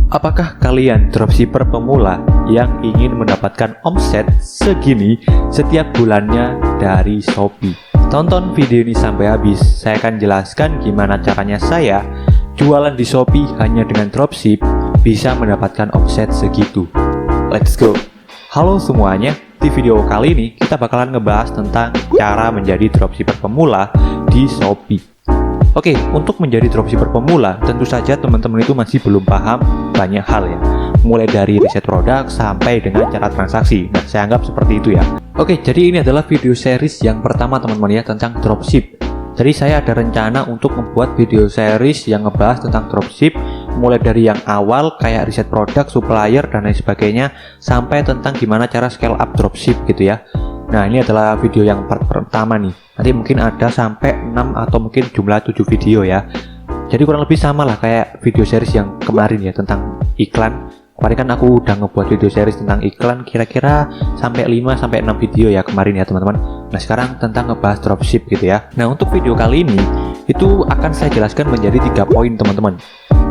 Apakah kalian dropshipper pemula yang ingin mendapatkan omset segini setiap bulannya dari Shopee? Tonton video ini sampai habis. Saya akan jelaskan gimana caranya saya jualan di Shopee hanya dengan dropship bisa mendapatkan omset segitu. Let's go. Halo semuanya, di video kali ini kita bakalan ngebahas tentang cara menjadi dropshipper pemula di Shopee. Oke, untuk menjadi dropshipper pemula, tentu saja teman-teman itu masih belum paham banyak hal ya. Mulai dari riset produk sampai dengan cara transaksi. Nah, saya anggap seperti itu ya. Oke, jadi ini adalah video series yang pertama teman-teman ya, tentang dropship. Jadi saya ada rencana untuk membuat video series yang ngebahas tentang dropship, mulai dari yang awal kayak riset produk, supplier, dan lain sebagainya, sampai tentang gimana cara scale up dropship gitu ya. Nah, ini adalah video yang part pertama nih. Nanti mungkin ada sampai 6 atau mungkin jumlah 7 video ya. Jadi kurang lebih sama lah kayak video series yang kemarin ya, tentang iklan. Kemarin kan aku udah ngebuat video series tentang iklan, kira-kira sampai 5 sampai 6 video ya kemarin ya teman-teman. Nah, sekarang tentang ngebahas dropship gitu ya. Nah, untuk video kali ini itu akan saya jelaskan menjadi 3 poin teman-teman.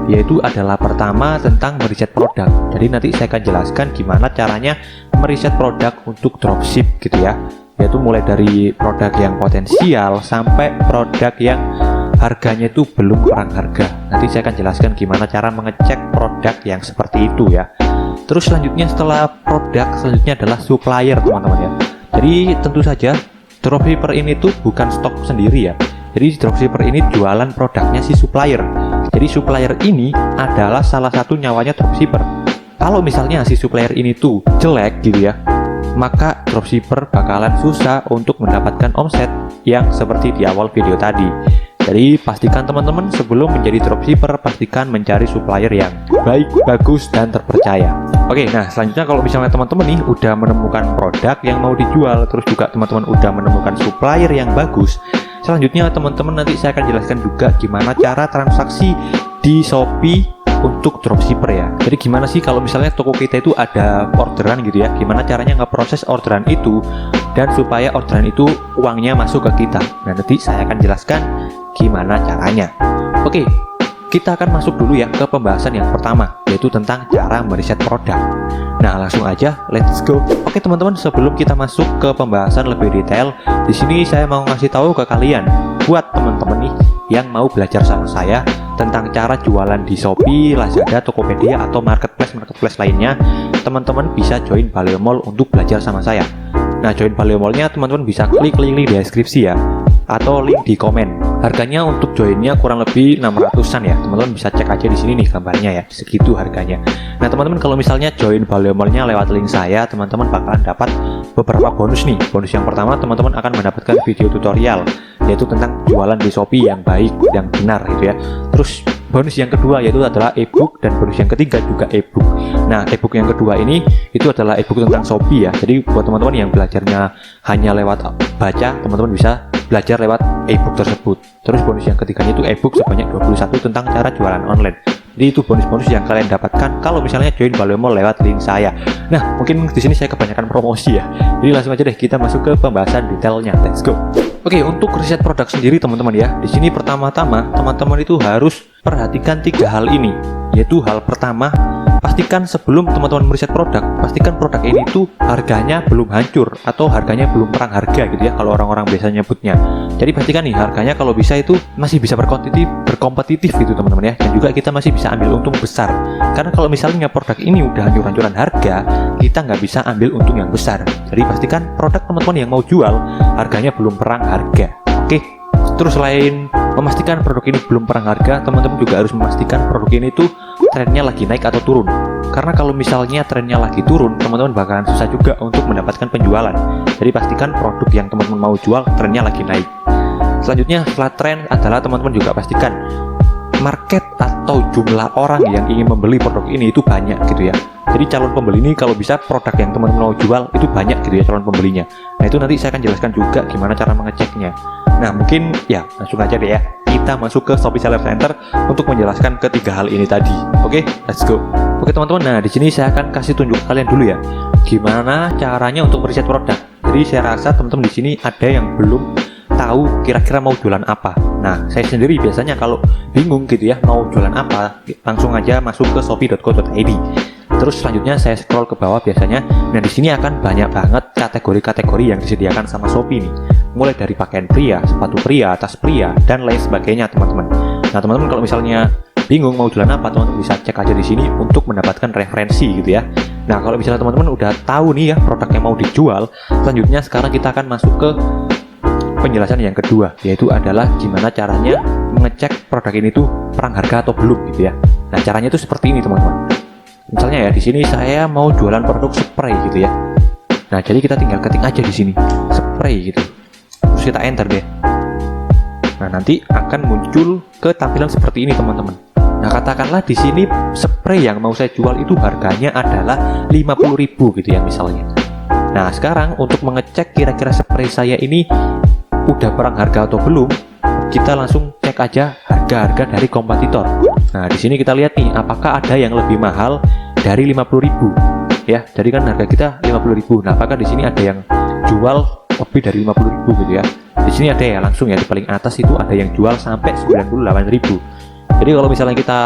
Yaitu adalah pertama tentang meriset produk. Jadi nanti saya akan jelaskan gimana caranya meriset produk untuk dropship gitu ya. Yaitu mulai dari produk yang potensial sampai produk yang harganya itu belum perang harga. Nanti saya akan jelaskan gimana cara mengecek produk yang seperti itu ya. Terus selanjutnya setelah produk, selanjutnya adalah supplier teman-teman ya. Jadi tentu saja dropshipper ini tuh bukan stok sendiri ya. Jadi dropshipper ini jualan produknya si supplier. Jadi supplier ini adalah salah satu nyawanya dropshipper. Kalau misalnya si supplier ini tuh jelek gitu ya, maka dropshipper bakalan susah untuk mendapatkan omset yang seperti di awal video tadi. Jadi pastikan teman-teman sebelum menjadi dropshipper, pastikan mencari supplier yang baik, bagus, dan terpercaya. Oke, nah selanjutnya kalau misalnya teman-teman nih udah menemukan produk yang mau dijual, terus juga teman-teman udah menemukan supplier yang bagus, selanjutnya teman-teman nanti saya akan jelaskan juga gimana cara transaksi di Shopee untuk dropshipper ya. Jadi gimana sih kalau misalnya toko kita itu ada orderan gitu ya, gimana caranya ngeproses orderan itu dan supaya orderan itu uangnya masuk ke kita. Nah, nanti saya akan jelaskan gimana caranya. Oke, kita akan masuk dulu ya ke pembahasan yang pertama, yaitu tentang cara meriset produk. Nah, langsung aja, let's go. Oke teman-teman, sebelum kita masuk ke pembahasan lebih detail, di sini saya mau ngasih tahu ke kalian, buat teman-teman nih yang mau belajar sama saya tentang cara jualan di Shopee, Lazada, Tokopedia, atau marketplace lainnya, teman-teman bisa join Baleo Mall untuk belajar sama saya. Nah, join Baleo Mall-nya teman-teman bisa klik link di deskripsi ya, atau link di komen. Harganya untuk joinnya kurang lebih 600-an ya. Teman-teman bisa cek aja di sini nih gambarnya ya, segitu harganya. Nah, teman-teman kalau misalnya join Baleo Mall-nya lewat link saya, teman-teman bakalan dapat beberapa bonus nih. Bonus yang pertama, teman-teman akan mendapatkan video tutorial, yaitu tentang jualan di Shopee yang baik, yang benar gitu ya. Terus bonus yang kedua yaitu adalah ebook, dan bonus yang ketiga juga ebook. Nah, ebook yang kedua ini itu adalah ebook tentang Shopee ya. Jadi buat teman-teman yang belajarnya hanya lewat baca, teman-teman bisa belajar lewat ebook tersebut. Terus bonus yang ketiganya itu ebook sebanyak 21 tentang cara jualan online. Jadi itu bonus-bonus yang kalian dapatkan kalau misalnya join Baleo Mall lewat link saya. Nah, mungkin di sini saya kebanyakan promosi ya. Jadi langsung aja deh kita masuk ke pembahasan detailnya. Let's go. Oke, untuk riset produk sendiri teman-teman ya. Di sini pertama-tama teman-teman itu harus perhatikan 3 hal ini. Yaitu hal pertama, pastikan sebelum teman-teman meriset produk, pastikan produk ini tuh harganya belum hancur atau harganya belum perang harga gitu ya kalau orang-orang biasa nyebutnya. Jadi pastikan nih harganya kalau bisa itu masih bisa berkompetitif gitu teman-teman ya, dan juga kita masih bisa ambil untung besar. Karena kalau misalnya produk ini udah hancur-hancuran harga, kita nggak bisa ambil untung yang besar. Jadi pastikan produk teman-teman yang mau jual harganya belum perang harga. Oke. Terus selain memastikan produk ini belum perang harga, teman-teman juga harus memastikan produk ini tuh trennya lagi naik atau turun. Karena kalau misalnya trennya lagi turun, teman-teman bakalan susah juga untuk mendapatkan penjualan. Jadi pastikan produk yang teman-teman mau jual trennya lagi naik. Selanjutnya setelah tren adalah teman-teman juga pastikan market atau jumlah orang yang ingin membeli produk ini itu banyak gitu ya. Jadi calon pembeli ini kalau bisa produk yang teman-teman mau jual itu banyak gitu ya calon pembelinya. Nah, itu nanti saya akan jelaskan juga gimana cara mengeceknya. Nah, mungkin ya langsung aja deh ya, kita masuk ke Shopee Seller Center untuk menjelaskan ketiga hal ini tadi. Oke, let's go. Oke teman-teman, nah di sini saya akan kasih tunjuk kalian dulu ya, gimana caranya untuk meriset produk. Jadi saya rasa teman-teman di sini ada yang belum tahu kira-kira mau jualan apa. Nah, saya sendiri biasanya kalau bingung gitu ya mau jualan apa, langsung aja masuk ke shopee.co.id. Terus selanjutnya saya scroll ke bawah biasanya. Nah, di sini akan banyak banget kategori-kategori yang disediakan sama Shopee nih. Mulai dari pakaian pria, sepatu pria, tas pria, dan lain sebagainya, teman-teman. Nah, teman-teman kalau misalnya bingung mau jualan apa, teman-teman bisa cek aja di sini untuk mendapatkan referensi gitu ya. Nah, kalau misalnya teman-teman udah tahu nih ya produk yang mau dijual, selanjutnya sekarang kita akan masuk ke penjelasan yang kedua, yaitu adalah gimana caranya mengecek produk ini tuh perang harga atau belum gitu ya. Nah, caranya itu seperti ini, teman-teman. Misalnya ya, di sini saya mau jualan produk spray gitu ya. Nah, jadi kita tinggal ketik aja di sini spray gitu. Terus kita enter deh. Nah, nanti akan muncul ke tampilan seperti ini, teman-teman. Nah, katakanlah di sini spray yang mau saya jual itu harganya adalah 50.000 gitu ya misalnya. Nah, sekarang untuk mengecek kira-kira spray saya ini udah perang harga atau belum, kita langsung cek aja harga-harga dari kompetitor. Nah, di sini kita lihat nih apakah ada yang lebih mahal dari 50.000 ya. Jadi kan harga kita 50.000. Nah, apakah di sini ada yang jual lebih dari 50.000 gitu ya. Di sini ada ya langsung ya, di paling atas itu ada yang jual sampai 98.000. Jadi kalau misalnya kita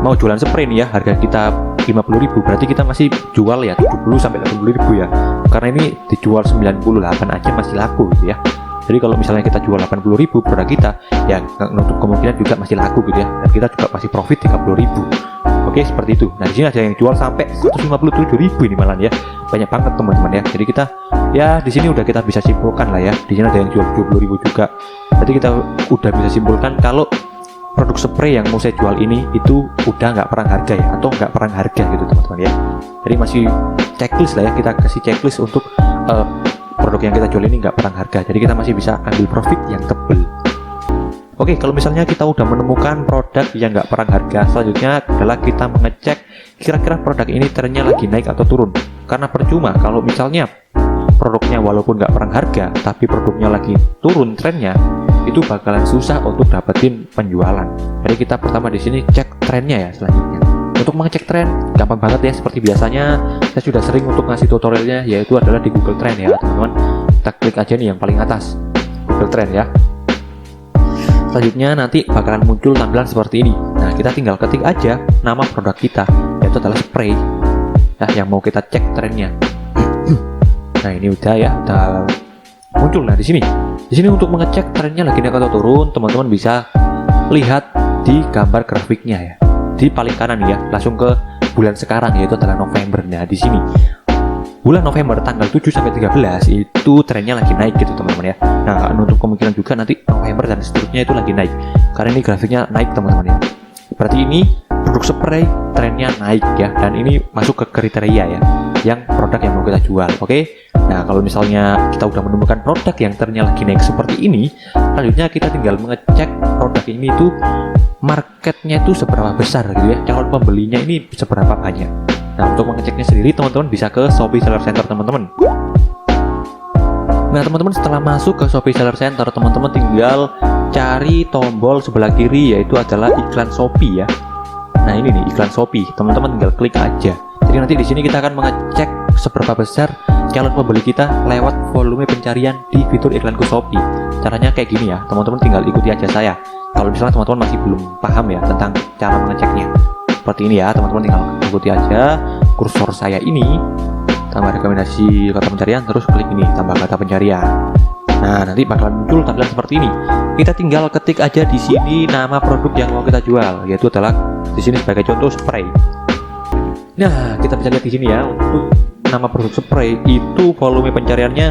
mau jualan spray nih ya, harga kita 50.000, berarti kita masih jual ya 70 sampai 80.000 ya. Karena ini dijual 98 aja masih laku gitu ya. Jadi kalau misalnya kita jual 80.000 produk kita, ya untuk kemungkinan juga masih laku gitu ya. Dan kita juga masih profit 30.000. Oke, seperti itu. Nah, di sini ada yang jual sampai 157.000 ini malah ya. Banyak banget teman-teman ya. Jadi kita ya di sini udah kita bisa simpulkan lah ya. Di sini ada yang jual 70.000 juga. Jadi kita udah bisa simpulkan kalau produk spray yang mau saya jual ini itu udah nggak perang harga ya, atau nggak perang harga gitu teman-teman ya. Jadi masih checklist lah ya, kita kasih checklist untuk produk yang kita jual ini nggak perang harga. Jadi kita masih bisa ambil profit yang tebel. Oke, kalau misalnya kita udah menemukan produk yang nggak perang harga, selanjutnya adalah kita mengecek kira-kira produk ini trennya lagi naik atau turun. Karena percuma kalau misalnya produknya walaupun nggak perang harga, tapi produknya lagi turun trennya, itu bakalan susah untuk dapetin penjualan. Jadi kita pertama di sini cek trennya ya selanjutnya. Untuk mengecek tren gampang banget ya, seperti biasanya saya sudah sering untuk ngasih tutorialnya, yaitu adalah di Google Trend ya teman-teman. Kita klik aja nih yang paling atas, Google Trend ya. Selanjutnya nanti bakalan muncul tampilan seperti ini. Nah, kita tinggal ketik aja nama produk kita, yaitu adalah spray. Nah, yang mau kita cek trennya. Nah, ini udah ya, udah muncul. Nah, di sini untuk mengecek trennya lagi naik atau turun, teman-teman bisa lihat di gambar grafiknya ya. Di paling kanan ya, langsung ke bulan sekarang, yaitu adalah November. Nah, di sini bulan November tanggal 7 sampai 13 itu trennya lagi naik gitu teman-teman ya. Nah, untuk kemungkinan juga nanti November dan seterusnya itu lagi naik. Karena ini grafiknya naik teman-teman ya. Berarti ini produk spray trennya naik ya, dan ini masuk ke kriteria ya yang produk yang mau kita jual. Oke. Nah, kalau misalnya kita udah menemukan produk yang trennya lagi naik seperti ini, selanjutnya kita tinggal mengecek produk ini tuh marketnya itu seberapa besar gitu ya, calon pembelinya ini seberapa banyak. Nah, untuk mengeceknya sendiri teman-teman bisa ke Shopee Seller Center teman-teman. Nah, teman-teman setelah masuk ke Shopee Seller Center, teman-teman tinggal cari tombol sebelah kiri, yaitu adalah iklan Shopee ya. Nah, ini nih iklan Shopee, teman-teman tinggal klik aja. Jadi nanti di sini kita akan mengecek seberapa besar calon pembeli kita lewat volume pencarian di fitur iklanku Shopee. Caranya kayak gini ya, teman-teman tinggal ikuti aja saya. Kalau misalnya teman-teman masih belum paham ya tentang cara mengeceknya, seperti ini ya, teman-teman tinggal ikuti aja kursor saya ini, tambah rekomendasi kata pencarian, terus klik ini tambah kata pencarian. Nah, nanti bakalan muncul tampilan seperti ini. Kita tinggal ketik aja di sini nama produk yang mau kita jual, yaitu adalah di sini sebagai contoh spray. Nah, kita bisa lihat di sini ya, untuk nama produk spray itu volume pencariannya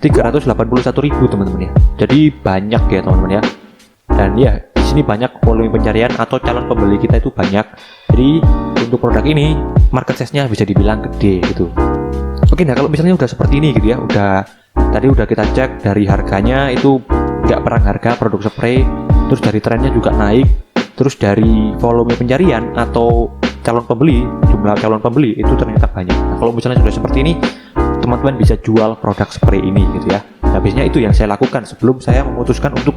381.000 teman-teman ya. Jadi banyak ya teman-teman ya. Dan ya, di sini banyak volume pencarian atau calon pembeli kita itu banyak. Jadi untuk produk ini market size-nya bisa dibilang gede gitu. Oke, nah kalau misalnya udah seperti ini gitu ya, tadi udah kita cek dari harganya itu nggak perang harga produk spray, terus dari trennya juga naik, terus dari volume pencarian atau calon pembeli, jumlah calon pembeli itu ternyata banyak. Nah, kalau misalnya sudah seperti ini, teman-teman bisa jual produk spray ini gitu ya. Nah, biasanya itu yang saya lakukan sebelum saya memutuskan untuk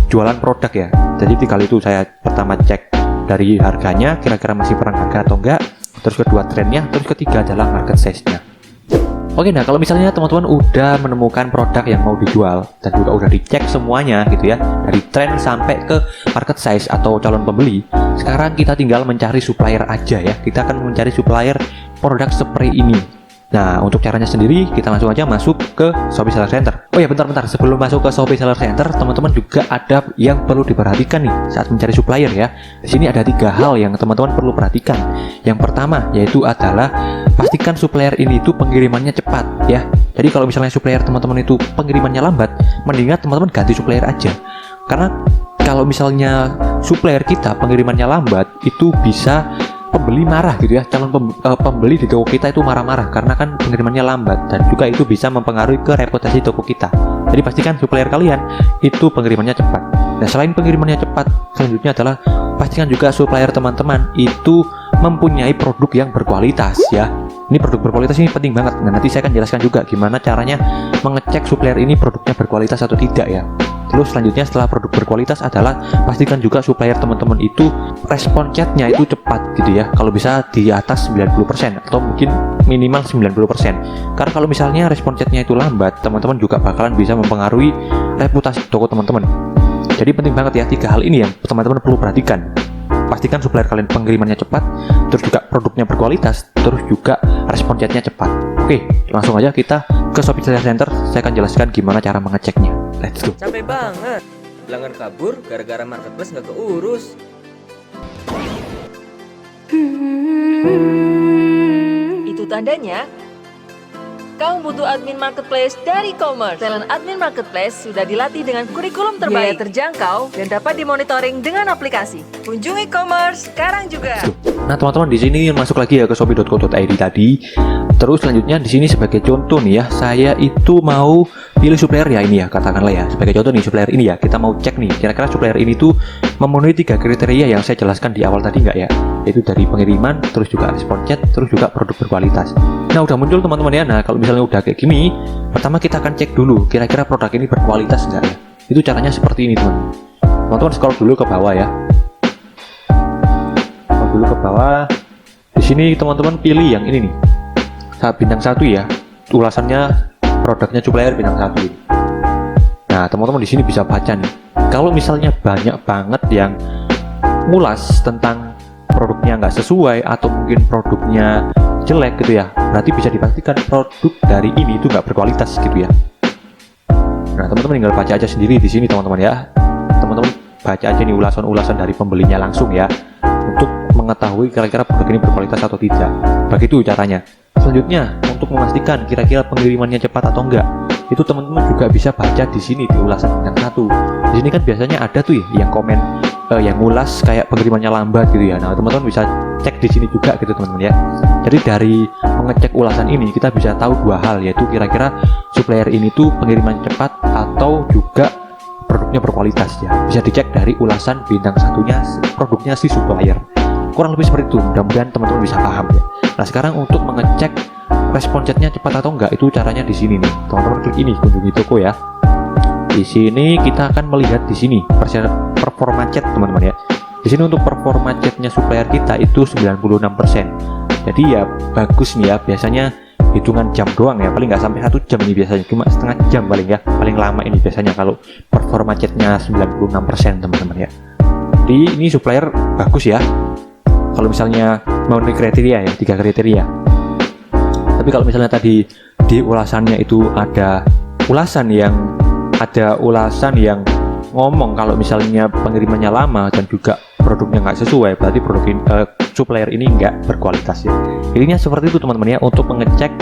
jualan produk ya. Jadi kali itu saya pertama cek dari harganya kira-kira masih perang harga atau enggak, terus kedua trennya, terus ketiga adalah market size-nya. Oke, nah kalau misalnya teman-teman udah menemukan produk yang mau dijual dan juga udah dicek semuanya gitu ya, dari tren sampai ke market size atau calon pembeli, sekarang kita tinggal mencari supplier aja ya. Kita akan mencari supplier produk spray ini. Nah, untuk caranya sendiri kita langsung aja masuk ke Shopee Seller Center. Oh ya, bentar. Sebelum masuk ke Shopee Seller Center, teman-teman juga ada yang perlu diperhatikan nih saat mencari supplier ya. Di sini ada 3 hal yang teman-teman perlu perhatikan. Yang pertama yaitu adalah pastikan supplier ini itu pengirimannya cepat ya. Jadi kalau misalnya supplier teman-teman itu pengirimannya lambat, mendingan teman-teman ganti supplier aja. Karena kalau misalnya supplier kita pengirimannya lambat, itu bisa pembeli marah gitu ya, calon pembeli di toko kita itu marah-marah karena kan pengirimannya lambat, dan juga itu bisa mempengaruhi ke reputasi toko kita. Jadi pastikan supplier kalian itu pengirimannya cepat. Nah, selain pengirimannya cepat, selanjutnya adalah pastikan juga supplier teman-teman itu mempunyai produk yang berkualitas ya. Ini produk berkualitas ini penting banget. Nah, nanti saya akan jelaskan juga gimana caranya mengecek supplier ini produknya berkualitas atau tidak ya. Terus selanjutnya setelah produk berkualitas adalah pastikan juga supplier teman-teman itu respon chatnya itu cepat gitu ya. Kalau bisa di atas 90% atau mungkin minimal 90%. Karena kalau misalnya respon chatnya itu lambat, teman-teman juga bakalan bisa mempengaruhi reputasi toko teman-teman. Jadi penting banget ya 3 hal ini yang teman-teman perlu perhatikan. Pastikan supplier kalian pengirimannya cepat, terus juga produknya berkualitas, terus juga respon chatnya cepat. Oke, langsung aja kita ke Shopee Seller Center. Saya akan jelaskan gimana cara mengeceknya. Let's go. Capek banget. Pelanggan kabur gara-gara marketplace nggak keurus. Itu tandanya kamu butuh admin marketplace dari Commerce. Talent admin marketplace sudah dilatih dengan kurikulum terbaik, biaya terjangkau, dan dapat dimonitoring dengan aplikasi. Kunjungi Commerce sekarang juga. Nah, teman-teman di sini masuk lagi ya ke shopee.co.id tadi. Terus selanjutnya di sini sebagai contoh nih ya, saya itu mau pilih supplier ya ini ya, katakanlah ya. Sebagai contoh nih supplier ini ya, kita mau cek nih kira-kira supplier ini tuh memenuhi 3 kriteria yang saya jelaskan di awal tadi nggak ya? Yaitu dari pengiriman, terus juga respon chat, terus juga produk berkualitas. Nah, udah muncul teman-teman ya. Nah, kalau misalnya udah kayak gini, pertama kita akan cek dulu kira-kira produk ini berkualitas nggak ya. Itu caranya seperti ini teman. Teman-teman scroll dulu ke bawah ya. Scroll dulu ke bawah. Di sini teman-teman pilih yang ini nih. Bintang 1 ya. Ulasannya produknya supplier bintang 1 ini. Nah, teman-teman di sini bisa baca nih. Kalau misalnya banyak banget yang ngulas tentang produknya nggak sesuai atau mungkin produknya jelek gitu ya, berarti bisa dipastikan produk dari ini itu nggak berkualitas gitu ya. Nah, teman-teman tinggal baca aja sendiri di sini teman-teman ya. Teman-teman baca aja nih ulasan-ulasan dari pembelinya langsung ya, untuk mengetahui kira-kira produk ini berkualitas atau tidak. Begitu caranya. Selanjutnya, untuk memastikan kira-kira pengirimannya cepat atau enggak, itu teman-teman juga bisa baca di sini di ulasan bintang 1. Di sini kan biasanya ada tuh ya yang komen yang ngulas kayak pengirimannya lambat gitu ya. Nah, teman-teman bisa cek di sini juga gitu teman-teman ya. Jadi dari mengecek ulasan ini kita bisa tahu 2 hal, yaitu kira-kira supplier ini tuh pengiriman cepat atau juga produknya berkualitas ya. Bisa dicek dari ulasan bintang 1-nya produknya si supplier. Kurang lebih seperti itu. Mudah-mudahan teman-teman bisa paham ya. Nah, sekarang untuk mengecek respon chatnya cepat atau enggak, itu caranya di sini nih. Teman-teman klik ini, kunjungi toko ya. Di sini kita akan melihat di sini performa chat teman-teman ya. Di sini untuk performa chatnya supplier kita itu 96%. Jadi ya bagus nih ya. Biasanya hitungan jam doang ya, paling nggak sampai 1 jam ini biasanya, cuma setengah jam paling ya, paling lama ini biasanya kalau performa chatnya 96% teman-teman ya. Jadi ini supplier bagus ya. Kalau misalnya memenuhi kriteria ya, 3 kriteria. Tapi kalau misalnya tadi di ulasannya itu ada ulasan yang ngomong kalau misalnya pengirimannya lama dan juga produknya nggak sesuai, berarti supplier ini nggak berkualitas ya. Intinya seperti itu teman-teman ya, untuk mengecek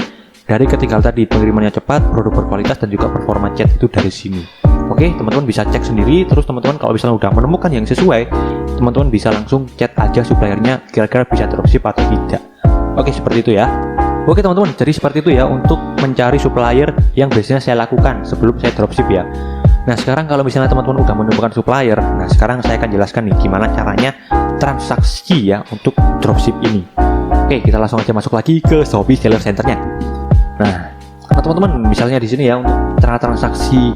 dari ketiga hal tadi, pengirimannya cepat, produk berkualitas, dan juga performa chat itu dari sini. Oke, teman-teman bisa cek sendiri. Terus teman-teman kalau misalnya udah menemukan yang sesuai, teman-teman bisa langsung chat aja suppliernya kira-kira bisa dropship atau tidak. Oke, seperti itu ya. Oke teman-teman, jadi seperti itu ya untuk mencari supplier yang biasanya saya lakukan sebelum saya dropship ya. Nah, sekarang kalau misalnya teman-teman udah menemukan supplier, nah sekarang saya akan jelaskan nih gimana caranya transaksi ya untuk dropship ini. Oke, kita langsung aja masuk lagi ke Shopee Seller Center-nya. Nah, teman-teman misalnya di sini ya untuk cara transaksi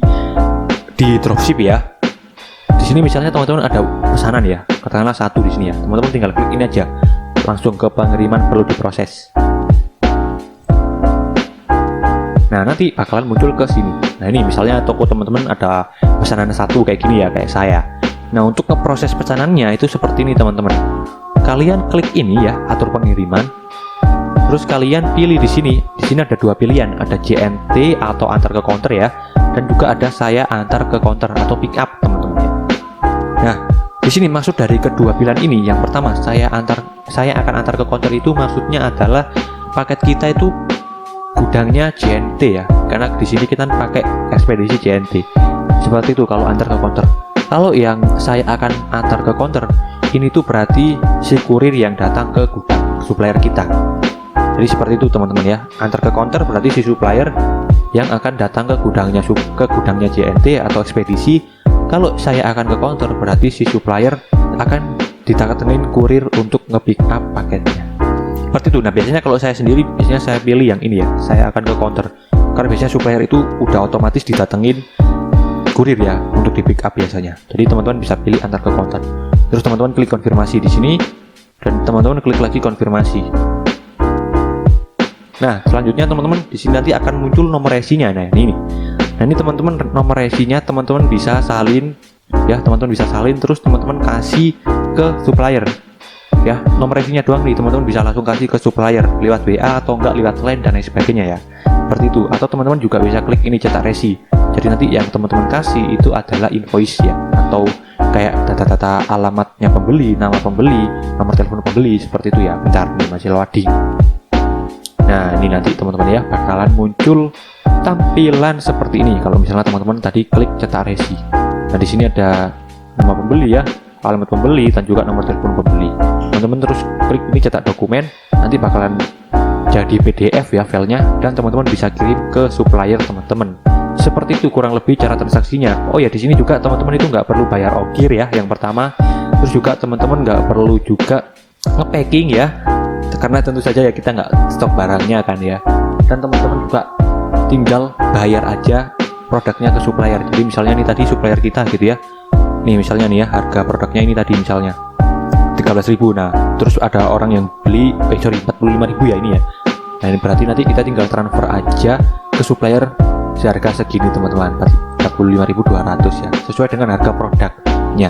di dropship ya. Di sini misalnya teman-teman ada pesanan ya, katakanlah 1 di sini ya. Teman-teman tinggal klik ini aja, langsung ke pengiriman perlu diproses. Nah, nanti bakalan muncul ke sini. Nah, ini misalnya toko teman-teman ada pesanan satu kayak gini ya, kayak saya. Nah, untuk ngeproses pesanannya itu seperti ini teman-teman. Kalian klik ini ya, atur pengiriman. Terus kalian pilih di sini. Di sini ada dua pilihan, ada JNT atau antar ke counter ya, dan juga ada saya antar ke counter atau pick up teman-teman ya. Nah, di sini maksud dari kedua pilihan ini, yang pertama saya akan antar ke counter itu maksudnya adalah paket kita itu gudangnya JNT ya, karena di sini kita pakai ekspedisi JNT. Seperti itu kalau antar ke counter. Kalau yang saya akan antar ke counter, ini tuh berarti si kurir yang datang ke gudang supplier kita. Jadi seperti itu teman-teman ya. Antar ke counter berarti si supplier yang akan datang ke gudangnya JNT atau ekspedisi. Kalau saya akan ke counter berarti si supplier akan didatengin kurir untuk nge-pick up paketnya. Seperti itu. Nah, biasanya kalau saya sendiri biasanya saya pilih yang ini ya. Saya akan ke counter. Karena biasanya supplier itu udah otomatis didatengin kurir ya untuk di-pick up biasanya. Jadi teman-teman bisa pilih antar ke counter. Terus teman-teman klik konfirmasi di sini dan teman-teman klik lagi konfirmasi. Nah, selanjutnya teman-teman di sini nanti akan muncul nomor resinya. Nah, ini. Nah, ini teman-teman nomor resinya teman-teman bisa salin ya, teman-teman bisa salin terus teman-teman kasih ke supplier. Ya, nomor resinya doang nih teman-teman bisa langsung kasih ke supplier lewat WA atau enggak lewat line dan lain sebagainya ya. Seperti itu. Atau teman-teman juga bisa klik ini cetak resi. Jadi nanti yang teman-teman kasih itu adalah invoice ya, atau kayak data-data alamatnya pembeli, nama pembeli, nomor telepon pembeli, seperti itu ya. Bentar nih masih loading. Nah, ini nanti teman-teman ya bakalan muncul tampilan seperti ini kalau misalnya teman-teman tadi klik cetak resi. Nah, di sini ada nama pembeli ya, alamat pembeli dan juga nomor telepon pembeli. Teman-teman terus klik ini cetak dokumen, nanti bakalan jadi PDF ya filenya, dan teman-teman bisa kirim ke supplier teman-teman. Seperti itu kurang lebih cara transaksinya. Oh ya, di sini juga teman-teman itu nggak perlu bayar ongkir ya yang pertama. Terus juga teman-teman nggak perlu juga nge-packing ya, karena tentu saja ya kita nggak stok barangnya kan ya. Dan teman-teman juga tinggal bayar aja produknya ke supplier. Jadi misalnya nih tadi supplier kita gitu ya, nih misalnya nih ya harga produknya ini tadi misalnya 13.000. Nah, terus ada orang yang beli 45.000 ya ini ya. Nah, ini berarti nanti kita tinggal transfer aja ke supplier seharga segini teman-teman, 45.200 ya, sesuai dengan harga produknya.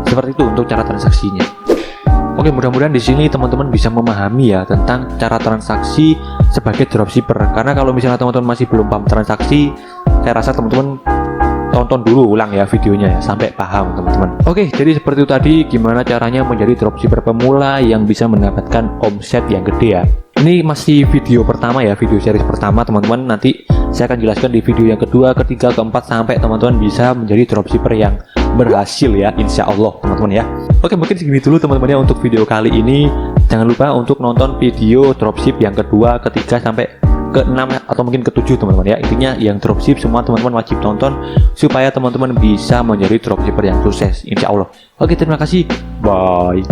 Seperti itu untuk cara transaksinya. Oke, mudah-mudahan di sini teman-teman bisa memahami ya tentang cara transaksi sebagai dropshipper. Karena kalau misalnya teman-teman masih belum paham transaksi, saya rasa teman-teman tonton dulu ulang ya videonya ya sampai paham teman-teman. Oke, jadi seperti itu tadi gimana caranya menjadi dropshipper pemula yang bisa mendapatkan omset yang gede ya. Ini masih video pertama ya, video series pertama teman-teman. Nanti saya akan jelaskan di video yang kedua, ketiga, keempat sampai teman-teman bisa menjadi dropshipper yang berhasil ya, insya Allah teman-teman ya. Oke, mungkin segini dulu teman-teman ya untuk video kali ini. Jangan lupa untuk nonton video dropship yang kedua, ketiga sampai ke-6 atau mungkin ke-7 teman-teman ya. Intinya yang dropship semua teman-teman wajib tonton supaya teman-teman bisa menjadi dropshipper yang sukses insya Allah. Oke, terima kasih. Bye.